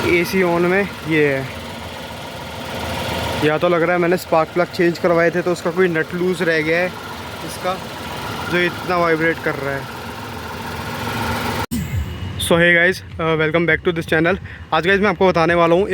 AC on में ये है, या तो लग रहा है मैंने स्पार्क प्लग चेंज करवाए थे तो उसका कोई नट लूज़ रह गया है इसका, जो इतना वाइब्रेट कर रहा है। So hey guys, welcome back to this channel. आज गाइस मैं आपको बताने वाला हूँ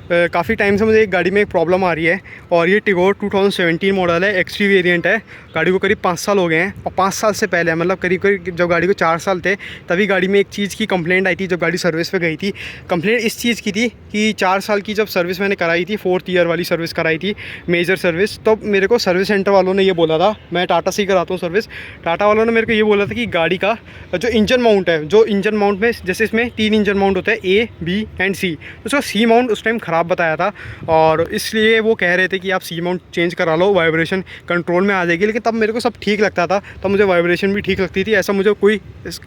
काफ़ी टाइम से मुझे एक गाड़ी में एक प्रॉब्लम आ रही है, और ये टिगोर 2017 मॉडल है, एक्सटी वेरिएंट है। गाड़ी को करीब 5 साल हो गए हैं, और 5 साल से पहले मतलब करीब जब गाड़ी को 4 साल थे तभी गाड़ी में एक चीज़ की कंप्लेंट आई थी। जब गाड़ी सर्विस पे गई थी, कंप्लेंट इस चीज़ की थी कि 4 साल की जब सर्विस मैंने कराई थी, 4th ईयर वाली सर्विस कराई थी, मेजर सर्विस, तो मेरे को सर्विस सेंटर वालों ने ये बोला था, मैं टाटा से ही कराता हूँ सर्विस, टाटा वालों ने मेरे को ये बोला था कि गाड़ी का जो इंजन माउंट है, जो इंजन माउंट में जैसे इसमें 3 इंजन माउंट होते हैं, ए, बी एंड सी, उसका सी माउंट उस टाइम ख़राब बताया था, और इसलिए वो कह रहे थे कि आप सी माउंट चेंज करा लो, वाइब्रेशन कंट्रोल में आ जाएगी। लेकिन तब मेरे को सब ठीक लगता था, तब मुझे वाइब्रेशन भी ठीक लगती थी, ऐसा मुझे कोई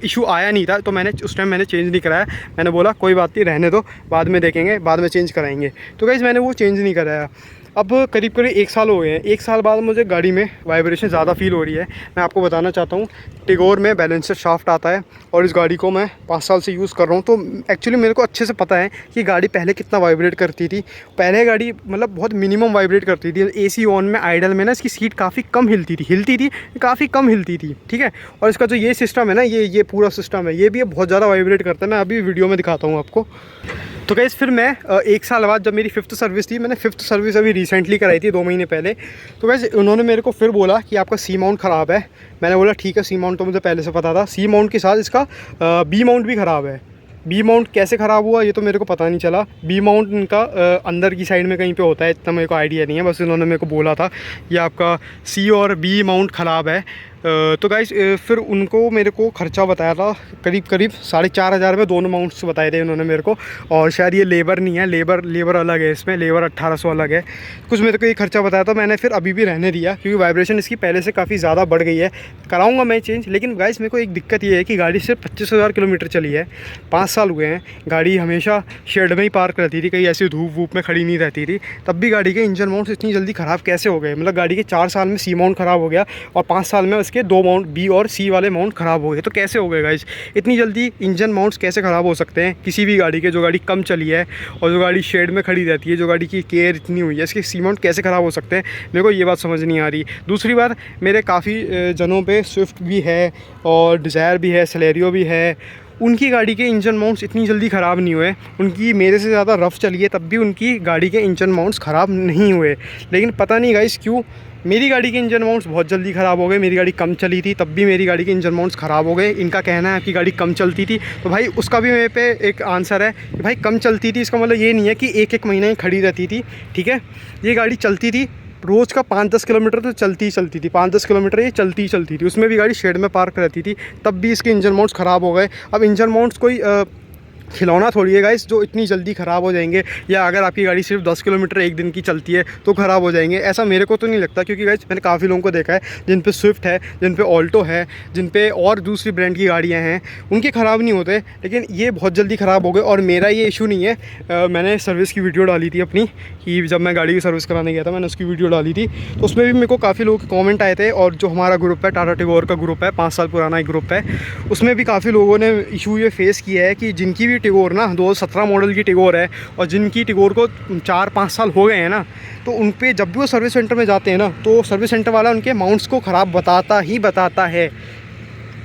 इशू आया नहीं था, तो मैंने उस टाइम चेंज नहीं कराया। मैंने बोला कोई बात नहीं, रहने दो, बाद में देखेंगे, बाद में चेंज कराएंगे। तो गाइस मैंने वो चेंज नहीं कराया। अब करीब 1 साल हो गए हैं। 1 साल बाद मुझे गाड़ी में वाइब्रेशन ज़्यादा फील हो रही है। मैं आपको बताना चाहता हूँ, टिगोर में बैलेंसर शाफ्ट आता है, और इस गाड़ी को मैं 5 साल से यूज़ कर रहा हूँ, तो एक्चुअली मेरे को अच्छे से पता है कि गाड़ी पहले कितना वाइब्रेट करती थी। पहले गाड़ी मतलब बहुत मिनिमम वाइब्रेट करती थी। एसी ऑन में, आइडल में ना इसकी सीट काफ़ी कम हिलती थी काफ़ी कम हिलती थी, ठीक है। और इसका जो ये सिस्टम है ना, ये पूरा सिस्टम है, ये भी बहुत ज़्यादा वाइब्रेट करता है। मैं अभी वीडियो में दिखाता हूँ आपको। तो गाइस फिर मैं 1 साल बाद, जब मेरी 5th सर्विस थी, मैंने 5th सर्विस अभी रिसेंटली कराई थी 2 महीने पहले, तो गाइस उन्होंने मेरे को फिर बोला कि आपका सी माउंट ख़राब है। मैंने बोला ठीक है, सी माउंट तो मुझे पहले से पता था। सी माउंट के साथ इसका बी माउंट भी ख़राब है। बी माउंट कैसे ख़राब हुआ ये तो मेरे को पता नहीं चला। बी माउंट इनका अंदर की साइड में कहीं पे होता है, इतना मेरे को आइडिया नहीं है, बस इन्होंने मेरे को बोला था कि आपका सी और बी माउंट ख़राब है। तो गाइस फिर उनको मेरे को ख़र्चा बताया था करीब 4,500 रुपये, दोनों माउंट्स बताए थे उन्होंने मेरे को। और शायद ये लेबर नहीं है, लेबर अलग है, इसमें लेबर 1800 अलग है, कुछ मेरे को ये खर्चा बताया था। मैंने फिर अभी भी रहने दिया, क्योंकि वाइब्रेशन इसकी पहले से काफ़ी ज़्यादा बढ़ गई है। कराऊंगा मैं चेंज, लेकिन गाइस मेरे को एक दिक्कत ये है कि गाड़ी सिर्फ 25,000 किलोमीटर चली है, 5 साल हुए हैं। गाड़ी हमेशा शेड में ही पार्क रहती थी, कहीं ऐसी धूप वूप में खड़ी नहीं रहती थी, तब भी गाड़ी के इंजन माउंट्स इतनी जल्दी ख़राब कैसे हो गए? मतलब गाड़ी के 4 साल में सी माउंट ख़राब हो गया, और 5 साल में उसके 2 माउंट, बी और सी वाले माउंट ख़राब हो गए। तो कैसे हो गए गाइस? इतनी जल्दी इंजन माउंट्स कैसे ख़राब हो सकते हैं किसी भी गाड़ी के, जो गाड़ी कम चली है और जो गाड़ी शेड में खड़ी रहती है, जो गाड़ी की केयर इतनी हुई है, इसके सी माउंट कैसे ख़राब हो सकते हैं? मेरे को ये बात समझ नहीं आ रही। दूसरी बात, मेरे काफ़ी जनों पे स्विफ्ट भी है और डिज़ायर भी है, सेलेरियो भी है, उनकी गाड़ी के इंजन माउंट्स इतनी जल्दी ख़राब नहीं हुए। उनकी मेरे से ज़्यादा रफ़ चली है, तब भी उनकी गाड़ी के इंजन माउंट्स ख़राब नहीं हुए। लेकिन पता नहीं गाइस क्यों मेरी गाड़ी के इंजन माउंट्स बहुत जल्दी ख़राब हो गए। मेरी गाड़ी कम चली थी, तब भी मेरी गाड़ी के इंजन माउंट्स ख़राब हो गए। इनका कहना है कि गाड़ी कम चलती थी, तो भाई उसका भी मेरे पे एक आंसर है कि भाई कम चलती थी, इसका मतलब ये नहीं है कि 1-1 महीना ही खड़ी रहती थी, ठीक है। ये गाड़ी चलती थी, रोज़ का 5-10 किलोमीटर तो चलती ही थी, 5-10 किलोमीटर ये चलती थी। उसमें भी गाड़ी शेड में पार्क रहती थी, तब भी इसके इंजन माउंट्स ख़राब हो गए। अब इंजन माउंट्स कोई खिलौना थोड़ी है गाइस जो इतनी जल्दी ख़राब हो जाएंगे, या अगर आपकी गाड़ी सिर्फ 10 किलोमीटर एक दिन की चलती है तो ख़राब हो जाएंगे, ऐसा मेरे को तो नहीं लगता। क्योंकि गाइस मैंने काफ़ी लोगों को देखा है जिन पे स्विफ्ट है, जिन पे ऑल्टो है, जिन पे और दूसरी ब्रांड की गाड़ियाँ हैं, उनके ख़राब नहीं होते, लेकिन ये बहुत जल्दी ख़राब हो गए। और मेरा ये इशू नहीं है। मैंने सर्विस की वीडियो डाली थी अपनी, कि जब मैं गाड़ी की सर्विस कराने गया था मैंने उसकी वीडियो डाली थी, तो उसमें भी मेरे को काफ़ी लोगों के कॉमेंट आए थे। और जो हमारा ग्रुप है, टाटा टिगोर का ग्रुप है, 5 साल पुराना एक ग्रुप है, उसमें भी काफ़ी लोगों ने इशू ये फेस किया है कि जिनकी भी टिगोर ना 2017 मॉडल की टिगोर है, और जिनकी टिगोर को 4-5 साल हो गए हैं ना, तो उन पे जब भी वो सर्विस सेंटर में जाते हैं ना, तो सर्विस सेंटर वाला उनके माउंट्स को ख़राब बताता है।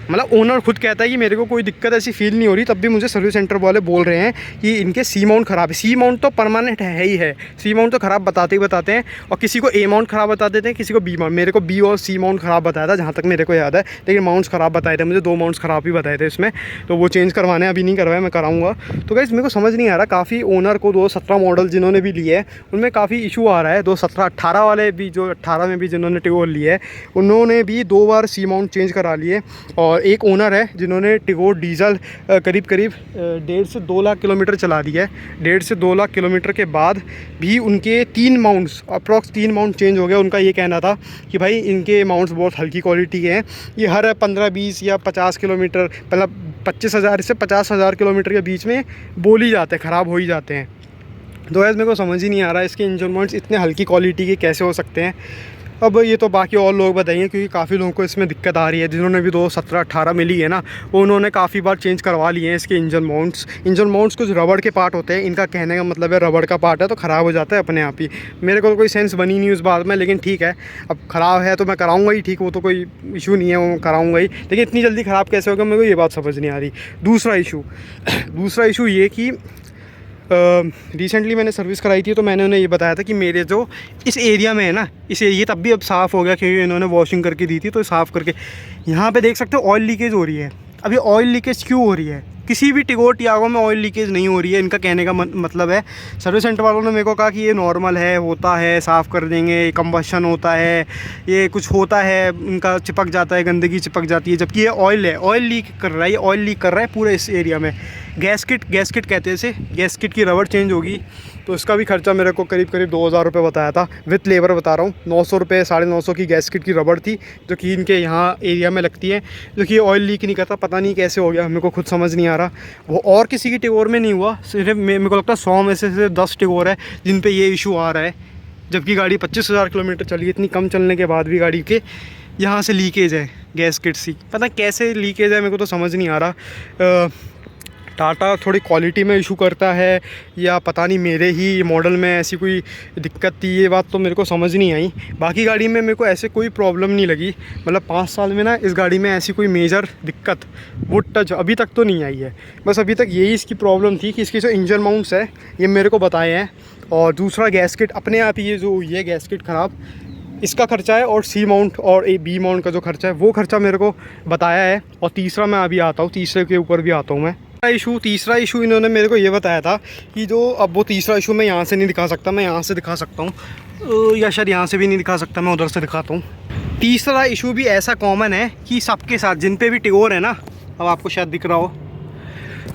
मतलब ओनर खुद कहता है कि मेरे को कोई दिक्कत ऐसी फील नहीं हो रही, तब भी मुझे सर्विस सेंटर वाले बोल रहे हैं कि इनके सी माउंट ख़राब है। सी माउंट तो परमानेंट है ही है, सी माउंट तो ख़राब बताते हैं, और किसी को ए माउंट ख़राब बता देते हैं, किसी को बी माउंट। मेरे को बी और सी माउंट ख़राब बताया था जहाँ तक मेरे को याद है, लेकिन माउंट्स ख़राब बताए थे मुझे, 2 माउंट्स ख़राब ही बताए थे इसमें, तो वो चेंज करवाने अभी नहीं करवाए, मैं कराऊँगा। तो गाइस मेरे को समझ नहीं आ रहा, काफ़ी ओनर को 2017 मॉडल जिन्होंने भी लिए है उनमें काफ़ी इशू आ रहा है। 2017-18 वाले भी, जो 18 में भी जिन्होंने टिगोर लिए है, उन्होंने भी 2 बार सी माउंट चेंज करा लिए। और एक ओनर है जिन्होंने टिगोर डीजल करीब 1.5 से 2 लाख किलोमीटर चला दिया है। 1.5 से 2 लाख किलोमीटर के बाद भी उनके 3 माउंट्स, अप्रॉक्स 3 माउंट चेंज हो गया। उनका ये कहना था कि भाई इनके माउंट्स बहुत हल्की क्वालिटी के हैं, ये हर 15-20 या 50 किलोमीटर, मतलब 25,000 से 50,000 किलोमीटर के बीच में बोल ही जाते हैं, ख़राब हो ही जाते हैं। तो ऐसे मेरे को समझ ही नहीं आ रहा है इसके इंजन माउंट्स इतने हल्की क्वालिटी के कैसे हो सकते हैं। अब ये तो बाकी और लोग बताएंगे, क्योंकि काफ़ी लोगों को इसमें दिक्कत आ रही है। जिन्होंने भी 2017-18 मिली है ना, वो उन्होंने काफ़ी बार चेंज करवा लिए हैं इसके इंजन माउंट्स कुछ रबड़ के पार्ट होते हैं। इनका कहने का मतलब है रबड़ का पार्ट है तो ख़राब हो जाता है अपने आप ही। मेरे को तो कोई सेंस बनी नहीं उस बात में, लेकिन ठीक है, अब ख़राब है तो मैं कराऊँगा ही, ठीक, वो तो कोई इशू नहीं है, वो कराऊँगा ही। लेकिन इतनी जल्दी ख़राब कैसे होगा, मेरे को ये बात समझ नहीं आ रही। दूसरा इशू ये कि रिसेंटली मैंने सर्विस कराई थी, तो मैंने उन्हें ये बताया था कि मेरे जो इस एरिया में है ना, इस एरिया तब भी अब साफ़ हो गया क्योंकि इन्होंने वॉशिंग करके दी थी, तो साफ़ करके यहाँ पे देख सकते हो ऑयल लीकेज हो रही है। अब ये ऑयल लीकेज क्यों हो रही है? किसी भी टिगोर टियागो में ऑयल लीकेज नहीं हो रही है। इनका कहने का मतलब है, सर्विस सेंटर वालों ने मेरे को कहा कि ये नॉर्मल है, होता है, साफ़ कर देंगे, कंबशन होता है, ये कुछ होता है, इनका चिपक जाता है, गंदगी चिपक जाती है। जबकि ये ऑयल है, ऑयल लीक कर रहा है, ये ऑयल लीक कर रहा है पूरे इस एरिया में। गैसकिट कहते हैं इसे, गैसकिट की रबड़ चेंज होगी, तो इसका भी खर्चा मेरे को करीब 2000 रुपये बताया था, विथ लेबर बता रहा हूँ। 900 रुपये, 950 की गैसकिट की रबड़ थी, जो कि इनके यहाँ एरिया में लगती है, जो कि ऑयल लीक नहीं करता। पता नहीं कैसे हो गया, मेरे को खुद समझ नहीं आ रहा। वो और किसी की टिगोर में नहीं हुआ, सिर्फ मेरे को लगता है 100 में से सिर्फ 10 टिगोर है जिन पे ये इशू आ रहा है। जबकि गाड़ी 25,000 किलोमीटर चली, इतनी कम चलने के बाद भी गाड़ी के यहाँ से लीकेज है गैसकिट सी। पता कैसे लीकेज है, मेरे को तो समझ नहीं आ रहा। टाटा थोड़ी क्वालिटी में इशू करता है या पता नहीं मेरे ही मॉडल में ऐसी कोई दिक्कत थी, ये बात तो मेरे को समझ नहीं आई। बाकी गाड़ी में मेरे को ऐसे कोई प्रॉब्लम नहीं लगी, मतलब 5 साल में ना इस गाड़ी में ऐसी कोई मेजर दिक्कत वो टच अभी तक तो नहीं आई है। बस अभी तक यही इसकी प्रॉब्लम थी कि इसके जो इंजन माउंट्स है ये मेरे को बताए हैं, और दूसरा गैसकिट अपने आप ही ये गैसकिट ख़राब, इसका खर्चा है, और सी माउंट और बी माउंट का जो खर्चा है वो खर्चा मेरे को बताया है। और तीसरा मैं अभी आता हूँ, तीसरे के ऊपर भी आता हूँ मैं। तीसरा इशू इन्होंने मेरे को ये बताया था कि जो अब वो तीसरा इशू मैं यहाँ से नहीं दिखा सकता, मैं यहाँ से दिखा सकता हूँ, या शायद यहाँ से भी नहीं दिखा सकता, मैं उधर से दिखाता हूँ। तीसरा इशू भी ऐसा कॉमन है कि सबके साथ, जिन पे भी टिगोर है ना, अब आपको शायद दिख रहा हो,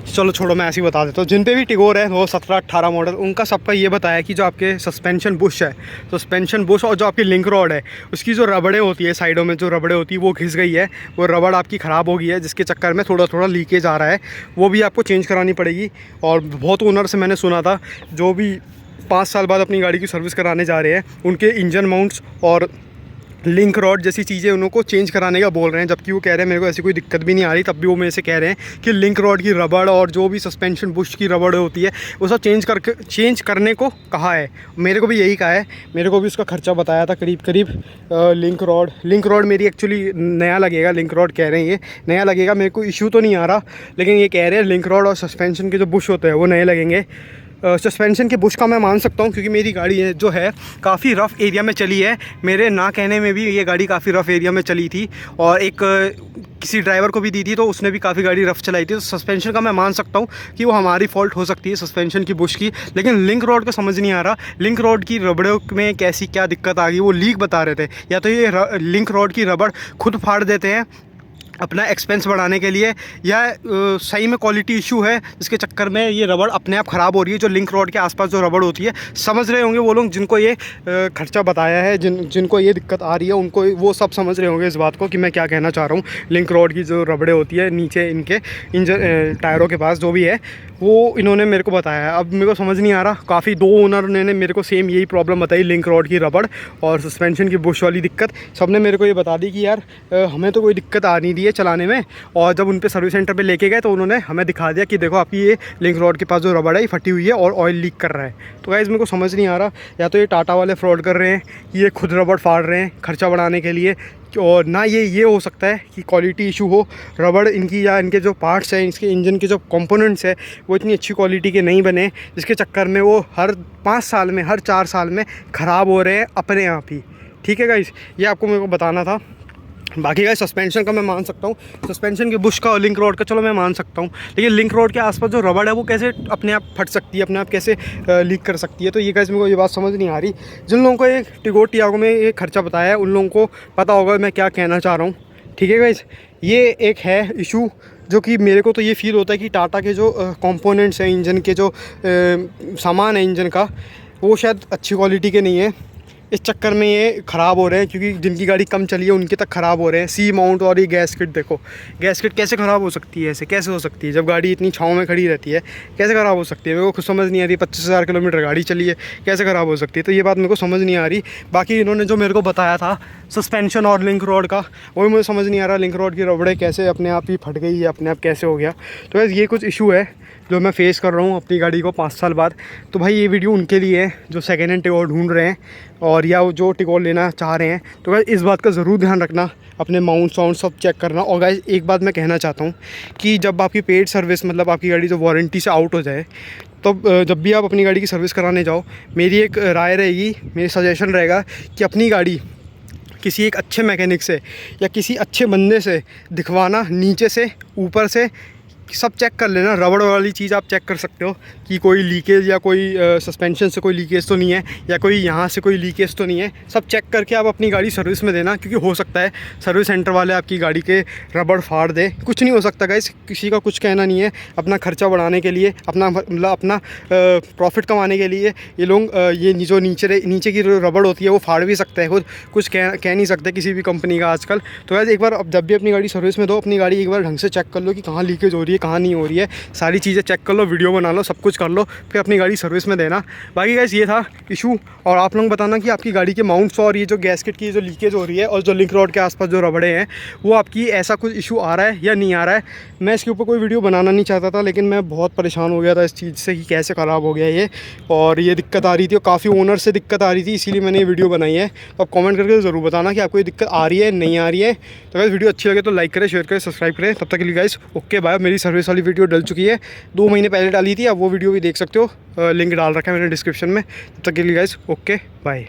चलो छोड़ो मैं ऐसे ही बता देता हूँ। जिन पे भी टिगोर है वो 17-18 मॉडल, उनका सबका ये बताया कि जो आपके सस्पेंशन बुश है, सस्पेंशन बुश और जो आपकी लिंक रॉड है, उसकी जो रबड़ें होती है साइडों में, जो रबड़ें होती है वो घिस गई है, वो रबड़ आपकी ख़राब हो गई है, जिसके चक्कर में थोड़ा थोड़ा लीकेज आ रहा है, वो भी आपको चेंज करानी पड़ेगी। और बहुत ओनर से मैंने सुना था जो भी 5 साल बाद अपनी गाड़ी की सर्विस कराने जा रहे हैं, उनके इंजन माउंट्स और लिंक रॉड जैसी चीज़ें उनको चेंज कराने का बोल रहे हैं। जबकि वो कह रहे हैं मेरे को ऐसी कोई दिक्कत भी नहीं आ रही, तब भी वो मेरे से कह रहे हैं कि लिंक रॉड की रबड़ और जो भी सस्पेंशन बुश की रबड़ होती है वो सब चेंज करने को कहा है। मेरे को भी यही कहा है, मेरे को भी उसका खर्चा बताया था करीब लिंक रॉड मेरी एक्चुअली नया लगेगा, लिंक रॉड कह रहे हैं ये नया लगेगा, मेरे को इशू तो नहीं आ रहा, लेकिन ये कह रहे हैं लिंक रॉड और सस्पेंशन के जो बुश होते हैं वो नए लगेंगे। सस्पेंशन के बुश का मैं मान सकता हूँ, क्योंकि मेरी गाड़ी है जो है काफ़ी रफ़ एरिया में चली है, मेरे ना कहने में भी ये गाड़ी काफ़ी रफ़ एरिया में चली थी, और एक किसी ड्राइवर को भी दी थी तो उसने भी काफ़ी गाड़ी रफ़ चलाई थी। तो सस्पेंशन का मैं मान सकता हूँ कि वो हमारी फॉल्ट हो सकती है सस्पेंशन की बुश की, लेकिन लिंक रॉड का समझ नहीं आ रहा, लिंक रॉड की रबड़ों में कैसी क्या दिक्कत आ गई। वो लीक बता रहे थे, या तो ये लिंक रॉड की रबड़ खुद फाड़ देते हैं अपना एक्सपेंस बढ़ाने के लिए, या सही में क्वालिटी इशू है जिसके चक्कर में ये रबड़ अपने आप ख़राब हो रही है। जो लिंक रॉड के आसपास जो रबड़ होती है, समझ रहे होंगे वो लोग जिनको ये खर्चा बताया है, जिनको ये दिक्कत आ रही है, उनको वो सब समझ रहे होंगे इस बात को कि मैं क्या कहना चाह रहा हूँ। लिंक रॉड की जो रबड़े होती है नीचे इनके इंजन टायरों के पास जो भी है, वो इन्होंने मेरे को बताया है। अब मेरे को समझ नहीं आ रहा, काफ़ी 2 ओनर ने मेरे को सेम यही प्रॉब्लम बताई, लिंक रॉड की रबड़ और सस्पेंशन की बुश वाली दिक्कत। सब ने मेरे को ये बता दी कि यार हमें तो कोई दिक्कत आ नहीं रही है चलाने में, और जब उन पे सर्विस सेंटर पे लेके गए तो उन्होंने हमें दिखा दिया कि देखो आपकी ये लिंक रॉड के पास जो रबड़ है ये फटी हुई है और ऑयल लीक कर रहा है। तो गाइस मेरे को समझ नहीं आ रहा, या तो ये टाटा वाले फ्रॉड कर रहे हैं, ये खुद रबड़ फाड़ रहे हैं खर्चा बढ़ाने के लिए, और ना ये हो सकता है कि क्वालिटी इशू हो, रबड़ इनकी या इनके जो पार्ट्स हैं, इसके इंजन के जो कंपोनेंट्स है वो इतनी अच्छी क्वालिटी के नहीं बने, जिसके चक्कर में वो हर 5 साल में, हर 4 साल में ख़राब हो रहे हैं अपने आप ही। ठीक है गाइस, ये आपको मेरे को बताना था। बाकी गाइस सस्पेंशन का मैं मान सकता हूँ, सस्पेंशन के बुश का और लिंक रॉड का चलो मैं मान सकता हूँ, लेकिन लिंक रॉड के आसपास जो रबड़ है वो कैसे अपने आप फट सकती है, अपने आप कैसे लीक कर सकती है। तो ये गाइस मेरे को ये बात समझ नहीं आ रही। जिन लोगों को एक टिगोर टियागो में ये खर्चा बताया है उन लोगों को पता होगा मैं क्या कहना चाह रहा हूँ। ठीक है गाइस, ये एक है इशू जो कि मेरे को तो ये फील होता है कि टाटा के जो कंपोनेंट्स हैं, इंजन के जो सामान है इंजन का, वो शायद अच्छी क्वालिटी के नहीं है। इस चक्कर में ये ख़राब हो रहे हैं, क्योंकि जिनकी गाड़ी कम चली है उनके तक ख़राब हो रहे हैं। सी माउंट और ये गैस किट देखो, गैस किट कैसे ख़राब हो सकती है, ऐसे कैसे हो सकती है जब गाड़ी इतनी छाँव में खड़ी रहती है, कैसे ख़राब हो सकती है? मेरे को कुछ समझ नहीं आ रही। 25,000 किलोमीटर गाड़ी चली है, कैसे ख़राब हो सकती है? तो ये बात मेरे को समझ नहीं आ रही। बाकी इन्होंने जो मेरे को बताया था सस्पेंशन और लिंक रोड का, वही मुझे समझ नहीं आ रहा। लिंक रोड की रबड़े कैसे अपने आप ही फट गई है, अपने आप कैसे हो गया? तो ये कुछ इशू है जो मैं फ़ेस कर रहा हूँ अपनी गाड़ी को 5 साल बाद। तो भाई ये वीडियो उनके लिए है जो सेकेंड हैंड टिगोर ढूंढ रहे हैं और या जो टिगोर लेना चाह रहे हैं। तो गाइस इस बात का ज़रूर ध्यान रखना, अपने माउंट साउंड सब चेक करना। और गाइस एक बात मैं कहना चाहता हूँ कि जब आपकी पेड सर्विस, मतलब आपकी गाड़ी जो वारंटी से आउट हो जाए, तब जब भी आप अपनी गाड़ी की सर्विस कराने जाओ, मेरी एक राय रहेगी, मेरी सजेशन रहेगा कि अपनी गाड़ी किसी एक अच्छे मैकेनिक से या किसी अच्छे बंदे से दिखवाना, नीचे से ऊपर से सब चेक कर लेना। रबड़ वाली चीज़ आप चेक कर सकते हो कि कोई लीकेज या कोई सस्पेंशन से कोई लीकेज तो नहीं है, या कोई यहाँ से कोई लीकेज तो नहीं है। सब चेक करके आप अपनी गाड़ी सर्विस में देना, क्योंकि हो सकता है सर्विस सेंटर वाले आपकी गाड़ी के रबड़ फाड़ दे। कुछ नहीं हो सकता गाइस, किसी का कुछ कहना नहीं है। अपना खर्चा बढ़ाने के लिए, अपना मतलब अपना प्रॉफिट कमाने के लिए ये लोग ये जो नीचे की रबड़ होती है वो फाड़ भी सकते हैं खुद। कुछ कह नहीं सकते किसी भी कंपनी का आजकल। तो गाइस एक बार अब जब भी अपनी गाड़ी सर्विस में दो, अपनी गाड़ी एक बार ढंग से चेक कर लो कि कहाँ लीकेज हो रही है, कहाँ नहीं हो रही है। सारी चीज़ें चेक कर लो, वीडियो बना लो, सब कुछ कर लो, फिर अपनी गाड़ी सर्विस में देना। बाकी गाइस ये था इशू। और आप लोग बताना कि आपकी गाड़ी के माउंट्स और ये जो गैसकेट की जो लीकेज हो रही है और जो लिंक रोड के आसपास जो रबड़े हैं, वो आपकी ऐसा कुछ इशू आ रहा है या नहीं आ रहा है। मैं इसके ऊपर कोई वीडियो बनाना नहीं चाहता था, लेकिन मैं बहुत परेशान हो गया था इस चीज़ से कि कैसे ख़राब हो गया ये, और ये दिक्कत आ रही थी और काफ़ी ओनर से दिक्कत आ रही थी, इसीलिए मैंने ये वीडियो बनाई है। तो आप कमेंट करके ज़रूर बताना कि आपको ये दिक्कत आ रही है नहीं आ रही है। तो गाइस वीडियो अच्छी लगे तो लाइक करें, शेयर करें, सब्सक्राइब करें। तब तक के लिए गाइस ओके बाय। मेरी सर्विस वाली वीडियो डल चुकी है, 2 महीने पहले डाली थी, अब वो वीडियो भी देख सकते हो, लिंक डाल रखा है मैंने डिस्क्रिप्शन में। तब तक के लिए गाइस ओके बाय।